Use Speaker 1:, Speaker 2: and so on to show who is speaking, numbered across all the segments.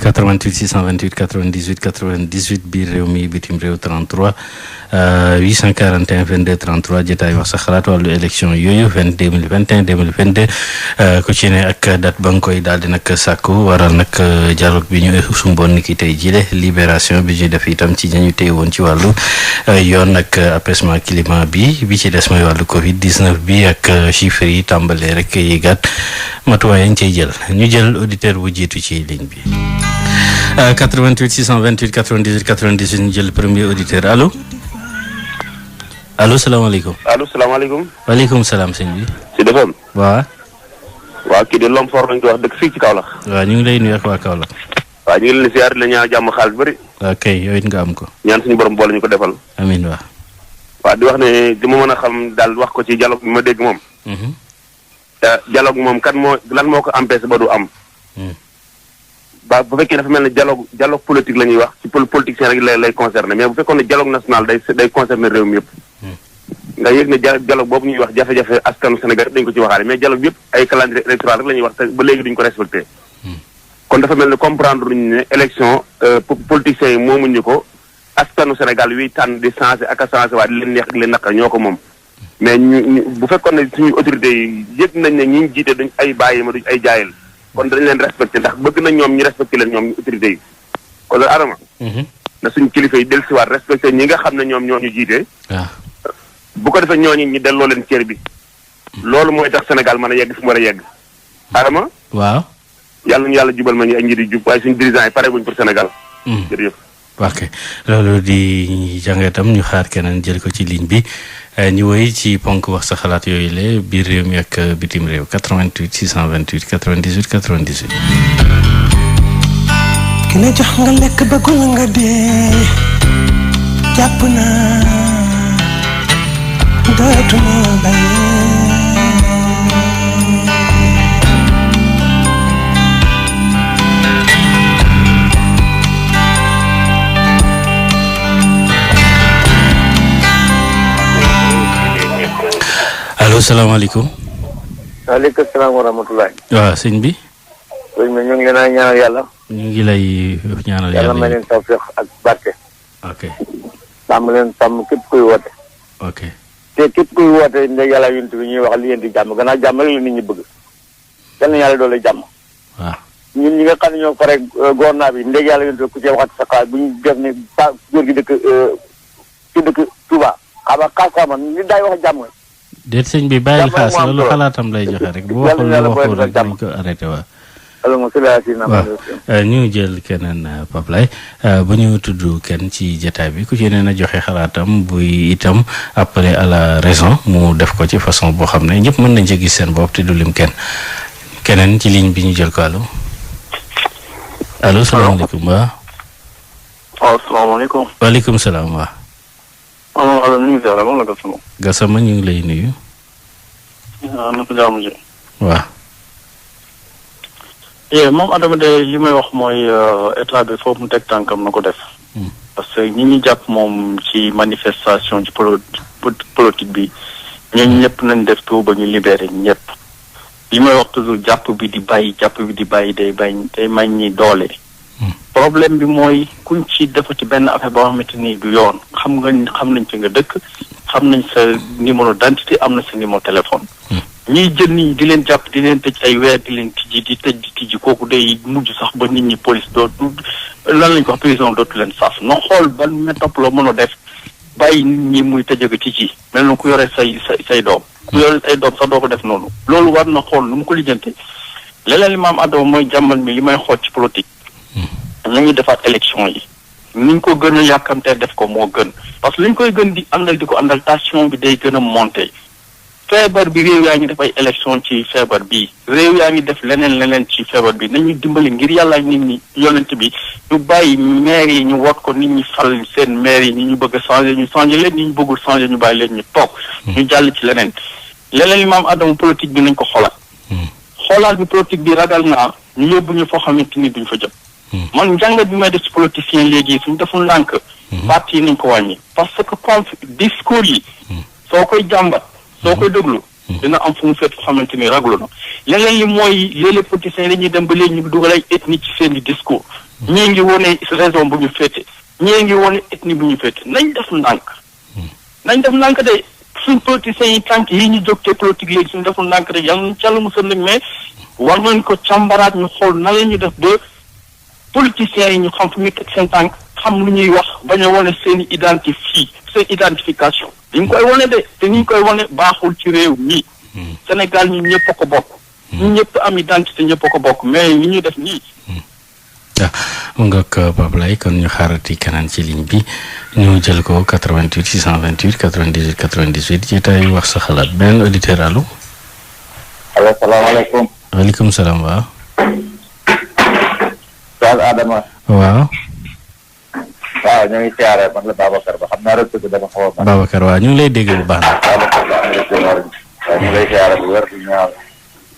Speaker 1: 88 628 98 98 biir réew mi bitim réew 33 841 22 33 jotaay wax sa xalaat wàllu élection yooyu 2021 2022 ku ci ne ak date ba nga koy daal di nag sàkku waral nag dialogue bi ñu sumboon ni ki tey jile libération bi ñu def itam ci ñañu téye woon ci wàllu yoon ak apaisement climat bi ci des mooy wàllu Covid 19 bi ak chiffres yi tàmbalee rek yéegaat matuwaay yañ cay jël ñu jël auditeur bu jiitu ci ligne bi 88 628 98 98 ñu jël premier auditeur allo salaamaaleykum.
Speaker 2: allo salaamaaleykum.
Speaker 1: waaleykum salaam sëñ bi.
Speaker 2: si defam.
Speaker 1: waaw.
Speaker 2: waaw kii de Lom For lañ ko wax dëkk fii ci Kaolack.
Speaker 1: waaw ñu ngi lay nuyu ak waa Kaolack.
Speaker 2: waaw ñu ngi leen di ziar la ñaan jàmm xaalis bëri.
Speaker 1: waaw kay yow it nga am ko.
Speaker 2: ñaan suñu borom boole ñu ko defal.
Speaker 1: amiin waaw.
Speaker 2: waaw di wax ne di ma mën a xam daal wax ko ci dialogue bi ma dégg moom. dialogue moom lan moo ko empêché ba du am. ba bu fekkee dafa mel ne dialogue politique la ñuy wax ci politicien rek lay concerné mais bu fekkoon ne dialogue national day concerné réew mi yëpp. nga yëg ne dialogue boobu ñuy wax jafe-jafe askanu Sénégal dañ ko ci waxaale mais dialogue bi yëpp ay calendrier électoral rek la ñuy wax te ba léegi duñ ko respecté. kon dafa mel ne comprendre luñu ne élection politiciens yi moomuñu ko askanu Sénégal wi tànn di changé ak a changé waa di leen neex ak leen naqar ñoo ko moom. mais ñu bu fekkoon ne suñu autorités yi yëg nañ ne ñi jiite duñ ay bàyyi ma duñ ay jaayil kon dañ leen respecté ndax bëgg na ñoom ñu respecté leen ñoom autorités yi kon loolu adama na suñu kilifa yi dellusiwaat respecté ñi nga xam ne ñoom ñoo ñu jiite. bu ko defee ñooñu ñu delloo leen cër bi. loolu mooy tax Sénégal mën a yegg fu mu war a yegg. adama
Speaker 1: waaw.
Speaker 2: yàlla ñu yàlla jubal ma ñu ay njiit yu jub waaye suñu dirigeants yi pare guñ pour Sénégal. jërëjëf. ok
Speaker 1: loolu di jàngatam ñu xaar keneen jël ko ci ligne bi ñu woy ci ponk wax sa xalaat yooyu la biir réew mi ak bitim réew 88 628 98 98.
Speaker 3: ki la jox nga lekk bëggul nga dee jàpp naa dootuma bàyyi.
Speaker 1: allo salaamaaleykum.
Speaker 4: waaleykum salaam wa rahmatulah.
Speaker 1: waaw sëñ bi.
Speaker 4: sëñ bi ñu ngi leen a ñaanal yàlla.
Speaker 1: ñu ngi lay ñaanal yàlla.
Speaker 4: yàlla may leen tawfiq ak barke.
Speaker 1: ok.
Speaker 4: sàmm leen sàmm képp kuy woote.
Speaker 1: ok.
Speaker 4: te képp kuy woote ndeg yàlla yonent bi ñuy wax li ngeen di jàmm gannaaw jàmm rek la nit ñi bëgg. yal na yàlla doole jàmm.
Speaker 1: waaw.
Speaker 4: ñun ñi nga xam ne ñoo pare gouvernement bi ndeg yàlla yonent bi ku ci waxat sa xalaat bu ñu def ne góor gi dëkk ci dëkk Touba xam nga xaas nit daay wax jàmm.
Speaker 1: déet sëñ bi bàyyil xaas loolu xalaatam lay joxe rek bu waxul lu waxul rek dañ ko arrêté waa waaw ñu jël keneen Pape Lay bu ñu tudd kenn ci jataay bi ku ci nee na joxe xalaatam buy itam après à la raison mu def ko ci façon boo xam ne ñëpp mën nañ ci gis seen bopp te du lim keneen ci ligne bi ñu jël ko allo salaamaaleykum waaw.
Speaker 5: waaw salaamaaleykum.
Speaker 1: waaleykum salaam waaw.
Speaker 5: allo ñu ngi ziar moom la Gassama.
Speaker 1: Gassama ñu ngi lay nuyu.
Speaker 5: na ko jaamu ji.
Speaker 1: waaw.
Speaker 5: moom Adama de li may wax mooy état bi foofu mu teg tànkam na ko def. parce que ñi ñu jàpp moom ci manifestation ci politique bi ñooñu ñëpp nañ def tout ba ñu libéré ñëpp. li may wax toujours jàpp bi di bàyyi day may ñi doole. problème bi mooy kuñ ci defati benn affaire boo xamante ni du yoon xam nañ fi nga dëkk xam nañ sa numéro d'identité am na sa numéro téléphone. ñuy jël nit ñi di leen jàpp di leen tëj ay weer di leen tijji kooku day mujj sax ba nit ñi police dootu lan lañ ko wax prison dootu leen saaf no xool ban méthode loo mën a def bàyyi nit ñi muy tëjëg tijji mel na ku yore say doom. ku yore say doom sax doo ko def noonu. loolu war na xool nu mu ko lijjante leneen li maam Adama mooy jàmmal mi li may xool ci politique. nañu defaat élection yi niñ ko gën a yàkkamtee def ko moo gën parce que liñ koy gën di àndal tension bi day gën a monter feebar bi réew yaa ngi def ay élection ci feebar bi réew yaa ngi def leneen ci feebar bi nañu dimbali ngir yàlla nit ñi yonent bi ñu bàyyi maire yi ñu wot ko nit ñi fal seen maire yi ñu bëgg a changer ñu changer leen ñi ñu bëggul changer ñu bàyyi leen ñu toog ñu jàll ci leneen li maam Adama politique bi nañ ko xoolaat bi politique bi ragal naa ñu yóbbu ñu foo xamante ni duñ fa jot. man njàngat bi may def ci politicien léegi suñ deful ndànk parti yi nañ ko wàññi parce que discours yi soo koy jàmbat soo koy déglu dina am fu mu féet fu xamante ni raglu na leneen li mooy léeg-léeg politiciens yi dañuy dem ba léegi ñu dugal ay ethnie ci seen i discours ñii ngi wone raison bu ñu féete ñii ngi wone ethnie bu ñu féete nañ def ndànk de suñ politiciens yi tànk yi ñu jóg te politique léegi suñu deful ndànk rek yàlla na càll musal nag mais war nañ ko càmbaraat ñu xool na la ñu def ba politiciens yi ñu xam fu ñu teg seen tànk xam lu ñuy wax bañ a wane seen identification dañ koy wane de te ni ñu koy wane baaxul ci réew mi Sénégal ñun ñëpp a ko bokk ñun ñëpp am identité ñëpp a ko bokk mais li ñuy def nii
Speaker 1: mu nga ko Pape Laye kon ñu xaarati keneen ci ligne bi ñu jël ko 88 628 98 98 ci tay wax sa xalaat benn auditeur allo.
Speaker 4: allo salaamaaleykum.
Speaker 1: waaleykum salaam waaw.
Speaker 4: Sall Adama.
Speaker 1: waaw.
Speaker 4: waaw ñu ngi siyaare man la Babacar ba xam naa rek dafa xaw a.
Speaker 1: Babacar waaw ñu ngi lay dégg bu baax na.
Speaker 4: waaw ñu ngi lay siyaare bu wér di ñaan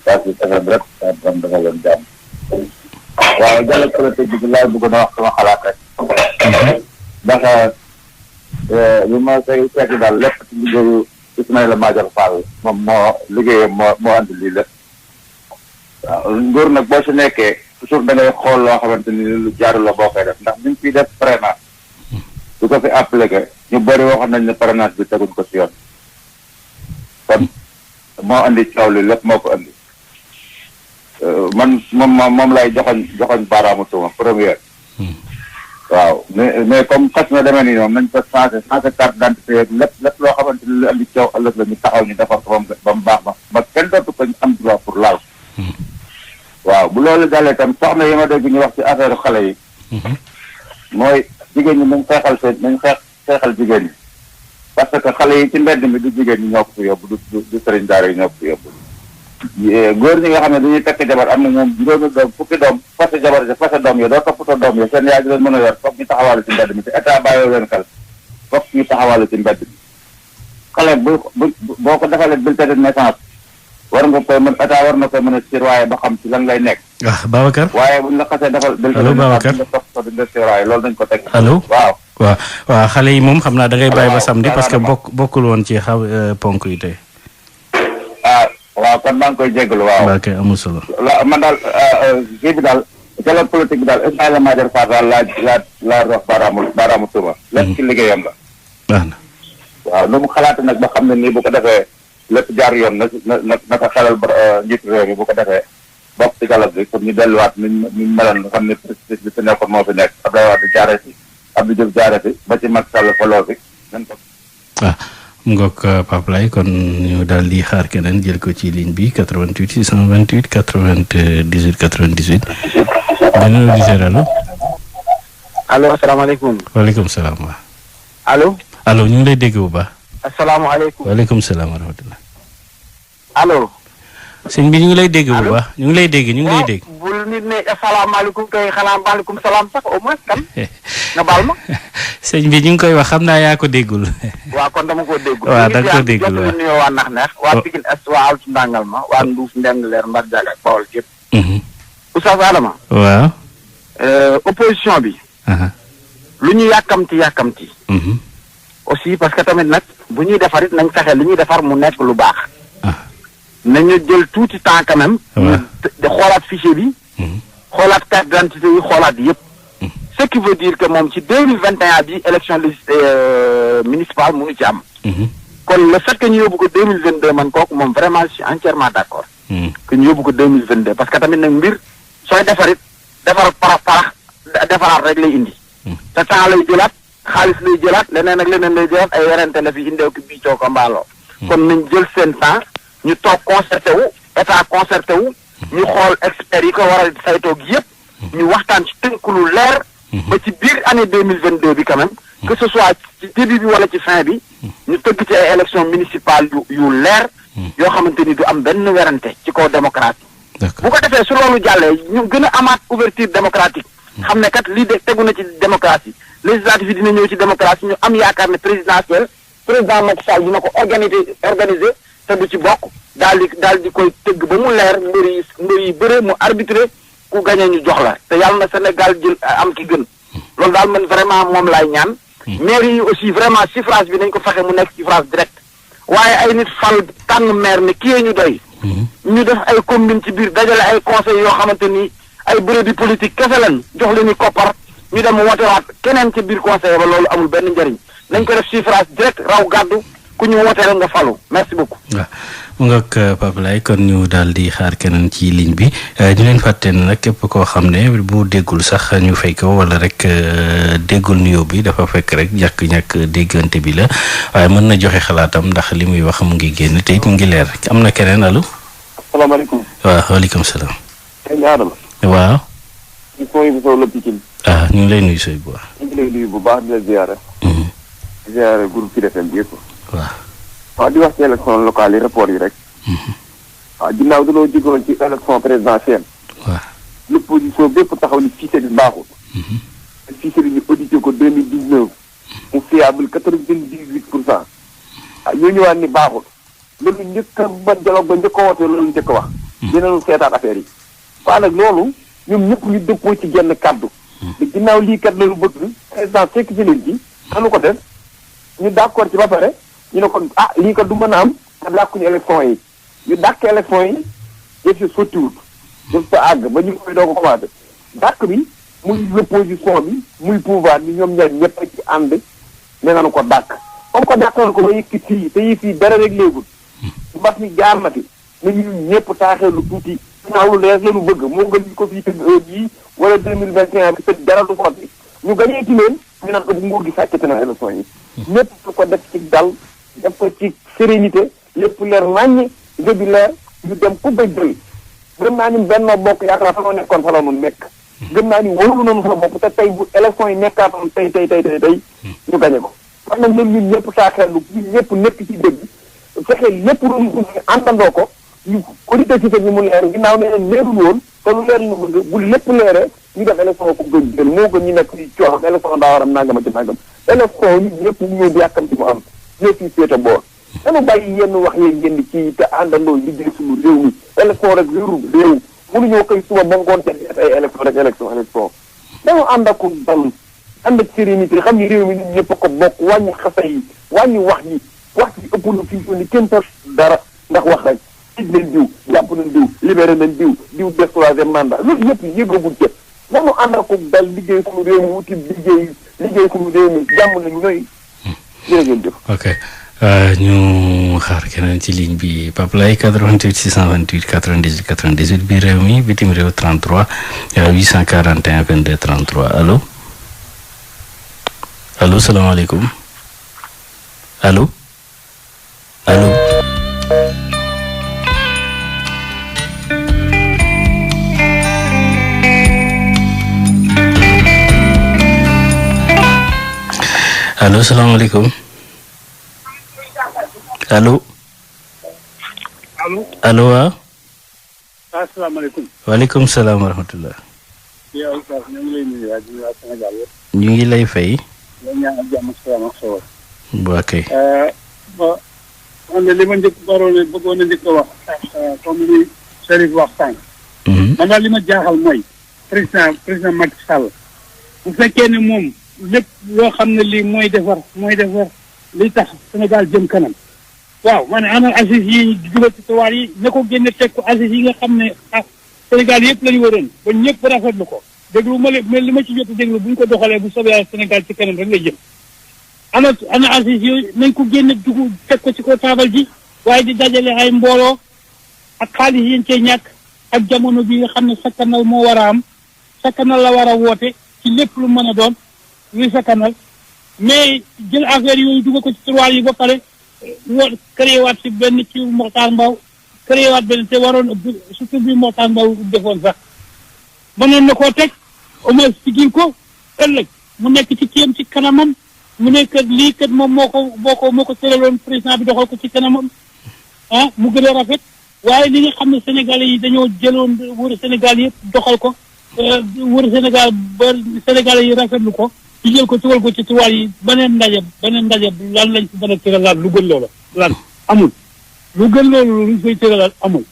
Speaker 4: saa si FM rek am dafa leen jàmm. waaw dialogue politique bi laay bëgg na wax sama xalaat rek. ndax li ma koy seeti daal lépp ci liggéeyu Ismaïla Madior Fall moom moo liggéeyam moo andi lii lépp. waaw nguur nag boo si nekkee toujours da ngay xool loo xamante ni lu jaarul la boo koy def ndax ñu fiy def parrainage du ko fi appliqué ñu bëri waxoon nañ ne parrainage bi teguñ ko si yoon kon moo andi coow li lépp moo ko andi man moom lay joxoñ baaraamu tuuma première waaw mais comme xas na demee nii moom nañ ko changé carte d'identité yeeg lépp loo xamante ni lu andi coow ëllëg la ñu taxaw ñu defar ko ba mu baax ba kenn dootu ko am droit pour laal waaw bu loolu dalee tam soxna yi ma dégg ñu wax ci affaire xale yi mooy jigéen ñi nañ xeexal jigéen ñi parce que xale yi ci mbedd mi du jigéen ñi ñoo ko fi yóbbu du sëriñ daara yi ñoo ko fi yóbbu góor ñi nga xam ne dañuy tekk jabar am na ñoom juróomi doom fukki doom fase jabar yi fase doom yi doo toppatoo doom yi seen yaay di leen mën a yor foog ñu taxawaalu ci mbedd mi te état bàyyoo leen xel foog ñu taxawaalu ci mbedd mi xale boo ko defalee bulletin de naissance war nga koy mën état war na koy mën a surveiller ba xam ci lan lay nekk.
Speaker 1: Babacar.
Speaker 4: waaye buñ la xasee defal.
Speaker 1: allo Babacar
Speaker 4: nga topp ko di nga surveiller loolu dañ ko teg.
Speaker 1: allo waaw xale yi moom xam naa da ngay bàyyi ba samedi parce que bokkul woon ci ponk yi tey.
Speaker 4: waaw kon maa ngi koy jégalu waaw.
Speaker 1: ok amul solo.
Speaker 4: man daal kii bi daal dialogue politique bi daal Ismaïla Madior Fall daal laa wax baaraamu tuuma. lépp ci liggéeyam la.
Speaker 1: baax na.
Speaker 4: waaw lu mu xalaat nag ba xam ne nii bu ko defee. lépp jaar yoon na ko xelal njiitu réew mi bu ko defee bokk ci dialogue bi pour ñu delluwaat ñu meloon nga xam ne processus bi fi nekkoon moo fi nekk Abdoulaye Wade jaaree fi Abdou Diouf jaaree fi ba ci Macky Sall faloo fi nañ ko.
Speaker 1: mu ngoog Pape Laye kon ñu daal di xaar keneen jël ko ci ligne bi 88 628 98 98 beneen auditeur allo.
Speaker 6: allo asalaamaaleykum.
Speaker 1: waaleykum salaam wa.
Speaker 6: allo
Speaker 1: ñu ngi lay dégg bu baax.
Speaker 6: asalaamaaleykum.
Speaker 1: waaleykum salaam wa rahmatulah.
Speaker 6: allo.
Speaker 1: sëñ bi ñu ngi lay dégg bu baax ñu ngi lay dégg.
Speaker 6: bul nit ne asalaamaaleykum kay xanaa maaleykum salaam sax au moins kan. nga baal ma.
Speaker 1: sëñ bi ñu ngi koy wax xam naa yaa ko déggul.
Speaker 6: waaw kon dama ko déggul.
Speaker 1: waaw da nga ko déggul
Speaker 6: waaw ñu nuyoo waa Nax Neex. waa Pikine Est waa Altu Ndangal ma waa Nduuf Ndengleer Mbar Diaga ak Bawol gépp. Oustaz Adama.
Speaker 1: waaw.
Speaker 6: opposition bi. lu ñu yàkkamti. aussi parce que tamit nag bu ñuy defar it nañ fexe li ñuy defar mu nekk lu baax. nañu jël tuuti temps quand même. de xoolaat fichier bi. xoolaat carte d'identité yi xoolaat yëpp. ce qui veut dire que moom ci 2021 bi élection municipale mënu ci am. kon le fait que ñu yóbbu ko 2022 man kooku moom vraiment je suis entièrement d'accord. que ñu yóbbu ko 2022 parce que tamit nag mbir sooy defar it defar parax defaraat rek lay indi. te temps lay jëlaat. xaalis lay jëlaat leneen ak leneen lay jëlaat ay werante la fi indeew ki bii coo ko mbaaloo kon nañ jël seen temps ñu toog concerté wu état concerté wu ñu xool experts yi ko war a saytoog yëpp ñu waxtaan ci tënk lu leer ba ci biir année 2022 bi quand même que ce soit ci début bi wala ci fin bi ñu tëgg ci ay élections municipales yu leer yoo xamante ni du am benn werante ci kaw démocratie bu ko defee su loolu jàllee ñu gën a amaat ouverture démocratique xam ne kat lii de tegu na ci démocratie législative yi dina ñëw ci démocratie ñu am yaakaar ne président Macky Sall dina ko organiser te du ci bokk daal di koy tëgg ba mu leer mbir yi bëre mu arbitré ku gagné ñu jox la te yàlla na Sénégal jël am ki gën loolu daal man vraiment moom laay ñaan. maire yi aussi vraiment suffrage bi nañ ko fexe mu nekk suffrage direct waaye ay nit fal tànn maire ne kii ñu doy. ñu def ay commune ci biir dajale ay conseils yoo xamante ni ay bureau di politique kese lañ jox leen ni koppar ñu dem wootewaat keneen ci biir conseil ba loolu amul benn njëriñ nañ ko def suffrage direct raw gàddu ku ñu wootee rek nga falu merci beaucoup.
Speaker 1: waaw mu nga ak Pape Laye kon ñu daal di xaar keneen ci ligne bi ñu leen fàtte ne nag képp koo xam ne bu déggul sax ñu fay ko wala rek déggul nuyoo bi dafa fekk rek ñàkk déggante bi la waaye mën na joxe xalaatam ndax li muy wax mu ngi génn te it mu ngi leer am na keneen allo.
Speaker 2: asalaamaaleykum.
Speaker 1: waaw waaleykum salaam.
Speaker 2: sëñ Adama.
Speaker 1: waaw.
Speaker 2: ñu sooy bu sow la Pikine.
Speaker 1: ñu ngi lay nuyu sooy bu baax.
Speaker 2: ñu ngi lay nuyu bu baax di la ziare. di ziare groupe Sud FM bi yëpp.
Speaker 1: waaw
Speaker 2: di wax ci élection locale yi rapport yi rek. waaw ginnaaw dañoo jógoon ci élection présidentielle.
Speaker 1: waaw
Speaker 2: l'opposition bépp taxaw ni fichier bi baaxul. te fichier bi ñu audité ko 2019. mu fiable 98%. ñoo ñëwaat ni baaxul. loolu njëkk a ba dialogue ba njëkk a woote loolu njëkk a wax. dinañu seetaat affaire yi. waaye nag loolu ñoom ñëpp ñu dëppoo ci genn kàddu. te ginnaaw lii kat lañu bëgg président fekk ci leen ci. xanu ko def ñu d'accord ci ba pare. ñu ne kon lii ko du mën a am te dàkkuñu élection yi ñu dàkk élection yi yëf si sottiwut def sa àgg ba ñu koy doo ko commencé dàkk bi muy l'opposition bi muy pouvoir bi ñoom ñaar ñëpp ci ànd ne nañu ko dàkk comme ko dàkkoon ko ba yëkki fii te yi fii dara rek léegul mbas mi jaar na fi na ñu ñëpp taaxee lu tuuti ginnaaw lu leer lañu bëgg moo gën ñu ko fii tëgg heure bii wala 2021 bi te dara du sotti ñu gañee ci leen ñu naan ko nguur gi sàccate na élection yi ñëpp su ko def ci dal def ko ci sérénité lépp leer naññ jëbi leer ñu dem ku ba jël gëm naa ni benn bokk yaakaar fa noo nekkoon fa la noonu nekk gëm naa ni wóolu nañu sa bopp te tey bu élection yi nekkaatoon tey ñu gañe ko wax nag ñun ñëpp saaxeelu ñun ñëpp nekk ci dëgg fexe lépp luñu ko àndandoo ko ñu audité ci ñu mu leer ginnaaw ne leen leerul woon te lu leer lu bëgg bu lépp leeree ñu def élection ko gën jël moo gën ñu nekk ci coono élection daa war am nangama ci nangam élection ñun ñëpp ñu ñëw di yàkkam ci mu am ñëpp yi féete boor dañu bàyyi yenn wax yee jënd ci te àndandoo liggéey suñu réew mi élection rek réew mënuñoo koy suba ba ngoon te def ay élection rek élection dañu ànd ak dal ànd ak sérénité xam ni réew mi ñun ñëpp ko bokk wàññi xasa yi wàññi wax yi ëpp na fii ni kenn tos dara ndax wax rek tij nañ diw jàpp nañ diw libéré nañ diw def troisième mandat loolu yëpp yëgagul jët dañu ànd ak dal liggéey suñu réew mi wuti liggéey suñu réew mi jàmm nañ ñooy jërëjëf.
Speaker 1: ok ñu xaar keneen ci ligne bi Pape Laye 88 628 98 98 bi réew mi bitim réew 33 841 22 33 allo salaamaaleykum allo. allo salaamaaleykum allo. allo waaw.
Speaker 7: asalaamaaleykum.
Speaker 1: waaleykum salaam wa rahmatullah.
Speaker 7: yow sax ñu ngi lay nuyu rajo waa Sénégal yëpp.
Speaker 1: ñu ngi lay fay.
Speaker 7: ñoo ñaan ak jàmm salaam ak xewal.
Speaker 1: bu kay.
Speaker 7: bon man de li ma bëggoon a njëkk a wax comme li Chérif wax sànq. man daal li ma jaaxal mooy président Macky Sall bu fekkee ne moom lépp loo xam ne lii mooy defar li tax Sénégal jëm kanam. waaw man ana assises yi dugal ci tuwaar yi na ko génne teg ko assises yi nga xam ne Sénégal yëpp la ñu waroon ba ñëpp rafetlu ko déglu ma mais li ma ci jot a déglu bu ñu ko doxalee bu soobee yàlla Sénégal ci kanam rek lay jëm. ana assises yooyu nañ ko génne dugg teg ko ci ko taabal ji waaye di dajale ay mbooloo ak xaalis yi ñu cee ñàkk ak jamono bi nga xam ne sakkanal moo war a am sakkanal la war a woote ci lépp lu mën a doon luy sakkanal mais jël affaire yooyu dugal ko ci tiroir yi ba pare. créé waat si benn ci Mokhtar Mbow créé waat benn te waroon surtout bi Mokhtar Mbow defoon sax mënoon na koo teg au moins sigil ko ëllëg mu nekk ci kiyam ci kanamam mu nekk lii kat moom moo ko tëraloon président bi doxal ko ci kanamam mu gën a rafet waaye li nga xam ne Sénégalais yi dañoo jëloon wër Sénégal yëpp doxal ko wër Sénégal ba Sénégalais yi rafetlu ko ci jël ko tugal ko ci tuwaal yi beneen ndaje lan lañ ci mën a tëralaat lu gën loola lan amul lu gën loolu luñ koy tëralaat amul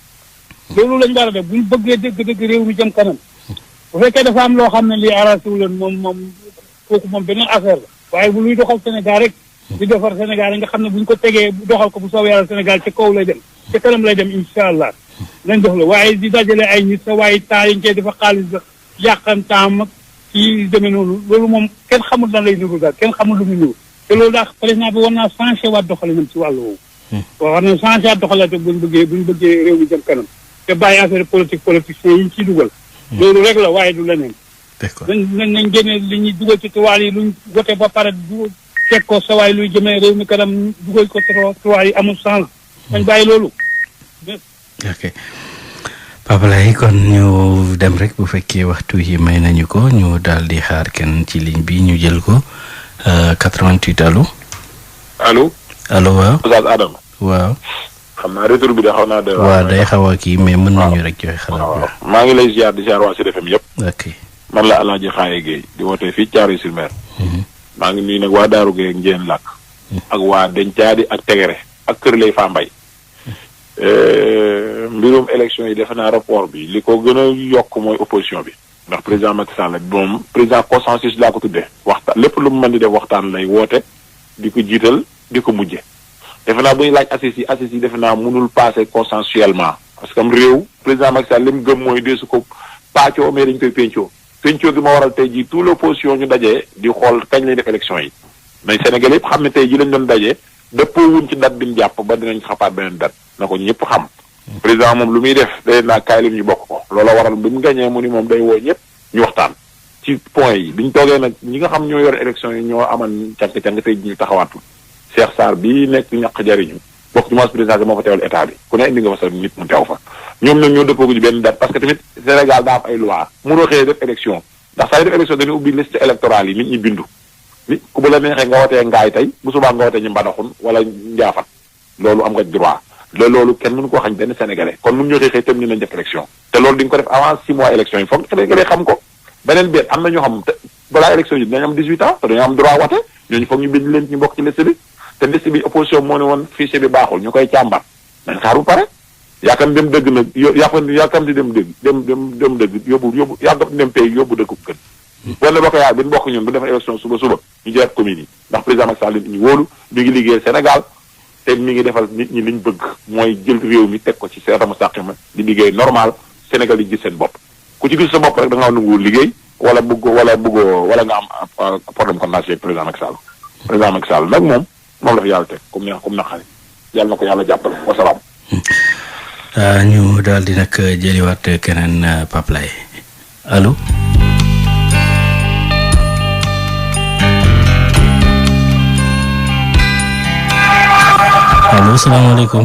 Speaker 7: loolu lañ war a def buñ bëggee dëgg réew mi jëm kanam bu fekkee dafa am loo xam ne lii arrangé wu leen moom kooku moom beneen affaire la waaye bu luy doxal Sénégal rek di defar Sénégal nga xam ne buñ ko tegee doxal ko bu soobee yàlla Sénégal ci kaw lay dem ci kanam lay dem incha allah nañ dox la waaye di dajale ay nit sa waaye temps yi ñu koy dafa xaalis ba yàqan temps kii demee noonu loolu moom kenn xamul lan lay nuru daal kenn xamul lu mu nuru te loolu daal président bi war naa changé waat doxalinam ci wàllu woowu. waaw war na changé waat doxalinam bu ñu bëggee réew mi jëm kanam te bàyyi affaire politiciens yi ñu ciy dugal. loolu rek la waaye du leneen.
Speaker 1: d'accord
Speaker 7: nañ génne li ñuy dugal ci tuwaal yi luñ voté ba pare du teg ko sa waay luy jëmee réew mi kanam dugal ko tuwaal yi amul sens. dañ bàyyi loolu.
Speaker 1: ok Papa Laye kon ñu dem rek bu fekkee waxtu yi may nañu ko ñu daal di xaar kenn ci ligne bi ñu jël ko 88 allo.
Speaker 8: allo.
Speaker 1: allo waaw.
Speaker 8: Oustaz Adama.
Speaker 1: waaw.
Speaker 8: xam naa retour bi de xaw naa de.
Speaker 1: waaw day xaw a kii mais mën nañu rek joxe xalaat.
Speaker 8: maa ngi lay ziar di ziar waa Sud FM yëpp.
Speaker 1: ok
Speaker 8: man la Alaaji Xaaye Guèye di wootee fii Thiaroye-sur-Mer. maa ngi nuyu nag waa Daaru Guèye ak Njéen Làkk. ak waa Dencaadi ak Tegere ak Kër Lay Fa Mbay. mbirum élection yi defe naa rapport bi li ko gën a yokk mooy opposition bi ndax président Macky Sall moom président consensus laa ko tuddee waxtaan lépp lu mu mën di def waxtaan lay woote di ko jiital di ko mujje defe naa bu ñu laaj assises yi defe naa mënul passer consensuellement parce que am réew président Macky Sall li mu gëm mooy deesu ko paccoo mais dañ koy pencoo gi ma waral tey jii tout l'opposition ñu dajee di xool kañ lañ def élection yi mais Sénégal yëpp xam ne tey jii lañ doon dajee dëppoo wuñ ci date bi ñu jàpp ba dinañ xapaat beneen date na ko ñëpp xam président moom lu muy def day naa kaay lim ñu bokk ko loola waral bi mu gañee mu ni moom day woo ñëpp ñu waxtaan ci point yi biñ toogee nag ñi nga xam ñoo yor élection yi ñoo aman càng-càng tey ñu taxawaatul Cheikh Sarr bii nekk ñaq jariñu bokk ci mois présidentiel moo fa teewal état bi ku ne indi nga fa sa nit mu teew fa ñoom nag ñoo dëppoo ko ci benn date parce que tamit Sénégal daa am ay loi mënoo xëyee def élection ndax saa yu def élection dañuy ubbi liste électorale yi nit ñi bindu nit ku bu la neexee nga wotee ngaay tey bu subaa nga wotee ñu mbadaxun wala njaafat loolu am nga droit loolu kenn mënu koo xañ benn sénégalais kon mun ñoo xëy tam ñu nañ def élection te loolu di nga ko def avant 6 mois élection yi foog sénégalais xam ko beneen biir am na ñoo xam te balaa élection yi dinañ am 18 ans te dañoo am droit wote ñooñu foog ñu bind leen ñu bokk ci liste bi te liste bi opposition moo ne woon fichier bi baaxul ñu koy càmbar nañ xaar bu pare yaakam dem dëgg nag yaakamti dem dëgg dem dëgg yóbbu yaakamti dem pays yóbbu dëgg gën wala bokk yaay bi ñu bokk ñun bu defee élection suba ñu jëlaat commune yi ndax président Macky Sall ñu wóolu mi ngi liggéey Sénégal te mi ngi defal nit ñi liñ bëgg mooy jël réew mi teg ko ci siraatal mustaqiim di liggéey normal Sénégal yi gis seen bopp ku ci gis sa bopp rek da nga nangu liggéey wala wala nga am problème conscience président Macky Sall nag moom la fi yàlla teg comme naqari yàlla na ko yàlla jàppale wasalaam.
Speaker 1: ñu daal di nag jëliwaat keneen Pape Laye allo. allo salaamaaleykum.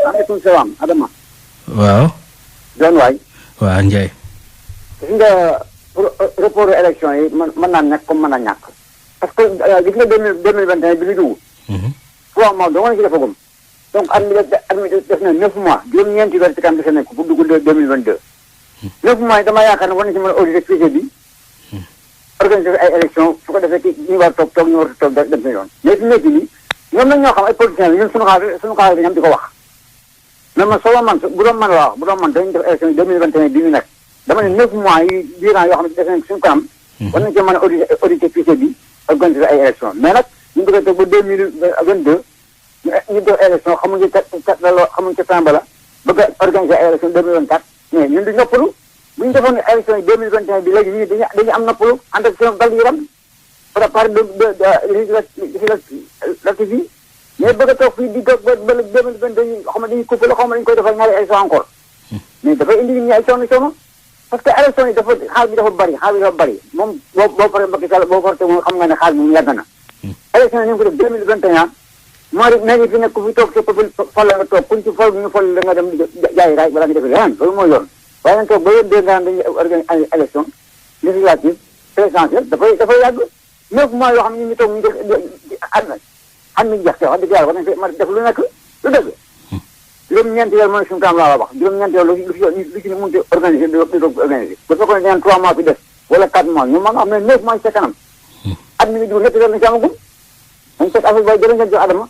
Speaker 6: maaleykum salaam Adama.
Speaker 1: waaw.
Speaker 6: John waay.
Speaker 1: waaw Ndiaye.
Speaker 6: gis nga report élection yi mën naa ñàkk comme mën naa ñàkk. parce que gis nga 2021 bi ñu dugg. 3 mois dong la ci defagum. donc at mi def na 9 mois juróom-ñeenti weer ci kanam dese nañ ko pour dugg 2022. 9 mois yi dama yaakaar ne war nañ ci mën a auditer fichier bi. organiser ay élection su ko defee ñu war a toog ñu war a toog dem seen yoon. mais fi mu nekk nii ñoom nag ñoo xam ay politiciens ñun suñu xaalis dañu am di ko wax. mais man soo man bu doon man la wax bu doon man dañu def élection 2021 bi ñu nekk dama ne 9 mois yi durant yoo xam ne def nañ suñu kanam. war nañ ci mën a auditer fichier bi organiser ay élection mais nag ñu bëgg a toog ba 2022 ñu def élection xamuñu ca fin ba la bëgg a organiser ay élection 2024 mais ñun du noppalu bu ñu defoon élection yi 2021 bi léegi ñii dañu am noppalu ànd ak seen dal yaram préparé législative yi mais bëgg a toog fii di toog ba 2022 xaw ma dañuy coupé la xaw ma dañu koy defal ñaari élection encore mais dafay indi nit ñi ay coono parce que élection yi xaal bi dafa bari moom boo paree Macky Sall boo farate moom xam nga ne xaal bi mu yàgg na élection yi ñu ngi ko def 2021 moo fi nekk ku fi toog sa peuple fol la nga toog kuñ ci fol ñu fol la nga dem jaay raay balaa nga def leneen loolu mooy yoon waaye nag toog ba yéen dégg nga dañuy organiser élection législative présidentielle dafay yàgg 9 mois yoo xam ne ñu toog ñu am nañu jeex te wax dëgg yàlla war nañ fi mën def lu nekk lu dëgg juróom-ñeenti weer mooy suñu temps laa wax juróom-ñeenti weer lu ci mënut a organiser di doog organiser bu fekkoon ne 3 mois fi def wala 4 mois ñu mën a am ne 9 mois ci sa kanam at mi ngi dugg ñetti weer na ci amagum dañ fekk affaire bay jërë ngeen jox Adama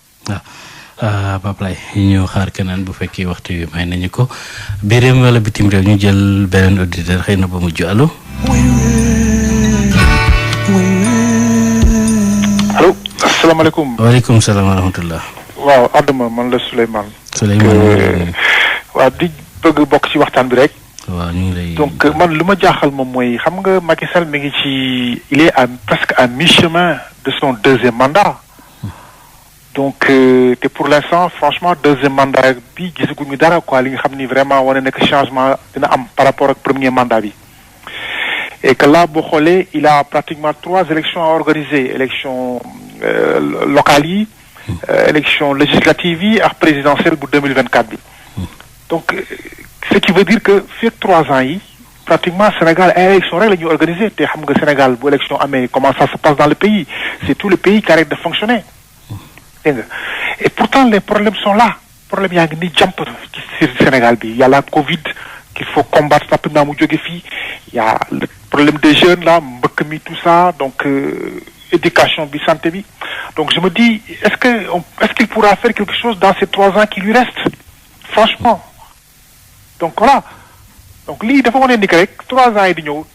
Speaker 1: Pape Laye ñu xaar keneen bu fekkee waxtu wi may nañu ko biir réew wala bitim réew ñu jël beneen auditeur xëy na ba mujj allo.
Speaker 9: allo asalaamaaleykum.
Speaker 1: waaleykum salaam wa rahmatullah.
Speaker 9: waaw Adama man la Souleymane.
Speaker 1: Souleymane.
Speaker 9: waaw di bëgg bokk ci waxtaan bi rek.
Speaker 1: waaw ñu ngi lay.
Speaker 9: donc man lu ma jaaxal moom mooy xam nga Macky Sall mi ngi ci il est presque à mi-chemin de son deuxième mandat. donc te pour l'instant franchement deuxième mandat bi gisaguñu dara quoi li nga xam ni vraiment wane na que changement dina am par rapport ak premier mandat bi. et que là boo xoolee il a pratiquement 3 élections à organiser élections locales yi. élection législative yi ak présidentielle bu 2024 bi. donc ce qui veut dire que fii ak 3 ans yi pratiquement Sénégal ay élection rek la ñuy organiser te xam nga Sénégal bu élection amee comment ça se passe dans le pays c'est tout le pays qui arrête de fonctionner. dégg nga et pourtant les problèmes sont là problème yaa ngi ni jàmp ci Sénégal bi y a la Covid qu'il faut combattre rapidement mu jóge fii y a le problème des jeunes là mbëkk mi tout ça donc éducation bi santé bi donc je me dis est-ce qu'il pourra faire quelque chose dans ces 3 ans qui lui restent franchement donc voilà donc lii dafa wane ni que rek 3 ans yi di ñëw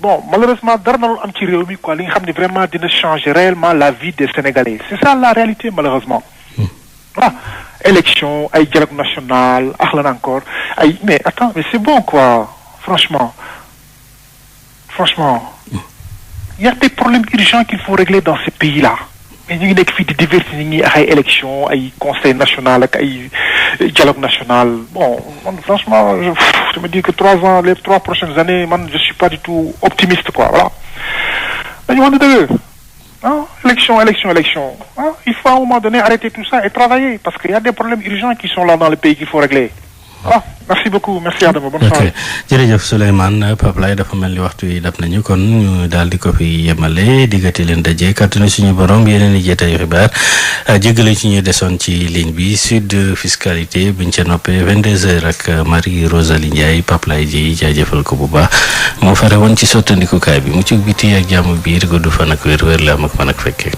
Speaker 9: bon malheureusement dara na lu am ci réew mi quoi li nga xam ne vraiment dina changer réellement la vie des Sénégalais c'est ça la réalité malheureusement voilà élection ay dialogue national ak lan encore ay mais attends mais c'est bon quoi franchement il y a des problèmes urgents qu'il faut régler dans ces pays-là mais ñu ngi nekk fii di divertir nit ñi ak ay élection ay conseil national ak ay dialogue national bon man franchement je me dis que les 3 prochaines années man je suis pas du tout optimiste quoi voilà dañu wax ne dëgg élection il faut à un moment donné arrêter tout ça et travailler parce qu'il y a des problèmes urgents qui sont là dans le pays qu'il faut régler voilà merci beaucoup merci Adama bonne soirée.
Speaker 1: jërëjëf Souleymane Pape Laye dafa mel ni waxtu yi dab nañu kon ñu daal di ko fi yemale diggante leen daje kàttanu suñu borom yeneen i jotaayu xibaar jéggale ci ñu desoon ci ligne bi Sud Fiscalité buñ ca noppee 22h ak Marie Rosalie Ndiaye Pape Laye ji jaajëfal ko bu baax moo fare woon ci sottandikukaay bi mu ci biti ak jàmm biir gudd fan ak wér-wér la am ak fan ak fekkee.